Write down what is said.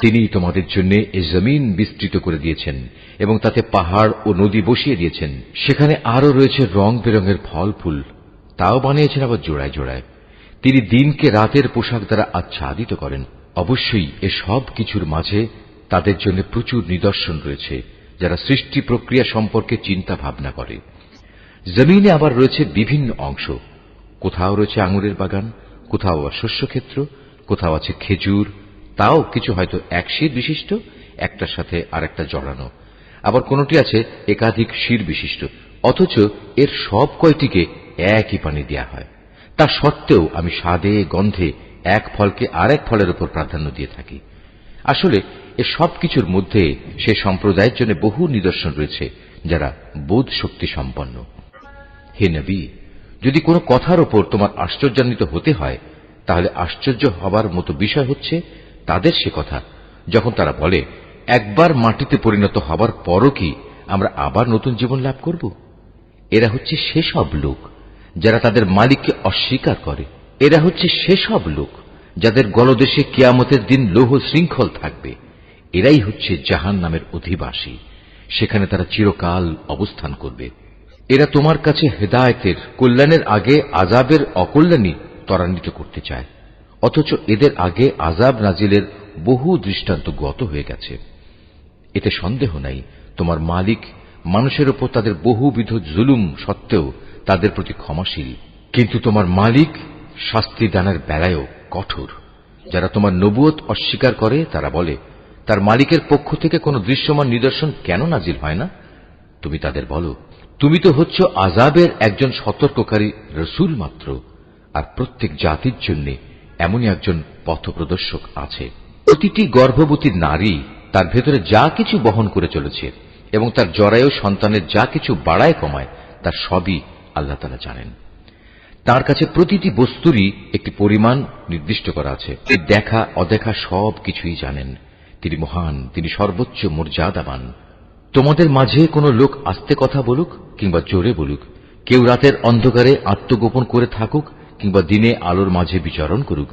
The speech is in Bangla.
তিনি তোমাদের জন্য এই জমিন বিস্তৃত করে দিয়েছেন এবং তাতে পাহাড় ও নদী বসিয়ে দিয়েছেন। সেখানে আরো রয়েছে রং বেরঙের ফল ফুল, তাও বানিয়েছেন আবার জোড়ায় জোড়ায়। তিনি দিনকে রাতের পোশাক দ্বারা আচ্ছাদিত করেন। অবশ্যই এ সব কিছুর মাঝে তাদের জন্য প্রচুর নিদর্শন রয়েছে, যারা সৃষ্টি প্রক্রিয়া সম্পর্কে চিন্তা ভাবনা করে। জমিনে আবার রয়েছে বিভিন্ন অংশ, কোথাও রয়েছে আঙুরের বাগান, কোথাও শস্যক্ষেত্র, কোথাও আছে খেজুর, তাও কিছু হয়তো এক শির বিশিষ্ট, একটার সাথে আরেকটা জড়ানো, আবার কোনটি আছে একাধিক শির বিশিষ্ট। অথচ এর সব কয়টিকে একই পানি দেয়া হয়। তা সত্ত্বেও আমি স্বাদে গন্ধে এক ফলকে আরেক ফলের উপর প্রাধান্য দিয়ে থাকি। আসলে এ সব কিছুর মধ্যে সে সম্প্রদায়ের জন্য বহু নিদর্শন রয়েছে, যারা বোধ শক্তি সম্পন্ন। হে নবী, যদি কোনো কথার ওপর তোমার আশ্চর্যান্বিত হতে হয়, তাহলে আশ্চর্য হবার মতো বিষয় হচ্ছে তাদের সে কথা যখন তারা বলে, একবার মাটিতে পরিণত হবার পরও কি আমরা আবার নতুন জীবন লাভ করব? এরা হচ্ছে সেসব লোক যারা তাদের মালিককে অস্বীকার করে। এরা হচ্ছে সেসব লোক যাদের গলদেশে কিয়ামতের দিন লৌহ শৃঙ্খল থাকবে। এরাই হচ্ছে জাহান্নামের অধিবাসী, সেখানে তারা চিরকাল অবস্থান করবে। এরা তোমার কাছে হেদায়েতের কল্যাণের আগে আযাবের অকল্যাণই ত্বরান্বিত করতে চায়, অথচ এদের আগে আযাব নাজিলের বহু দৃষ্টান্ত গত হয়ে গেছে। এতে সন্দেহ নাই তোমার মালিক মানুষের উপর তাদের বহুবিধ জুলুম সত্ত্বেও তাদের প্রতি ক্ষমাশীল। কিন্তু তোমার মালিক শাস্তি দানের বেলায়ও কঠোর। যারা তোমার নবুয়ত অস্বীকার করে তারা বলে, তার মালিকের পক্ষ থেকে কোনো দৃশ্যমান নিদর্শন কেন নাজিল হয় না? তুমি তাদের বলো, তুমি তো হচ্ছ আযাবের একজন সতর্ককারী রসুল মাত্র, আর প্রত্যেক জাতির জন্য এমনই একজন পথপ্রদর্শক আছে। প্রতিটি গর্ভবতী নারী তার ভেতরে যা কিছু বহন করে চলেছে এবং তার জরায়ু সন্তানের যা কিছু বাড়ায় কমায়, তার সবই আল্লাহ তাআলা জানেন। তার কাছে প্রতিটি বস্তুরই একটি পরিমাণ নির্দিষ্ট করা আছে। তিনি দেখা অদেখা সব কিছুই জানেন। তিনি মহান, তিনি সর্বোচ্চ মর্যাদাবান। তোমাদের মাঝে কোনো লোক আস্তে কথা বলুক কিংবা জোরে বলুক, কেউ রাতের অন্ধকারে আত্মগোপন করে থাকুক কিংবা দিনে আলোর মাঝে বিচরণ করুক,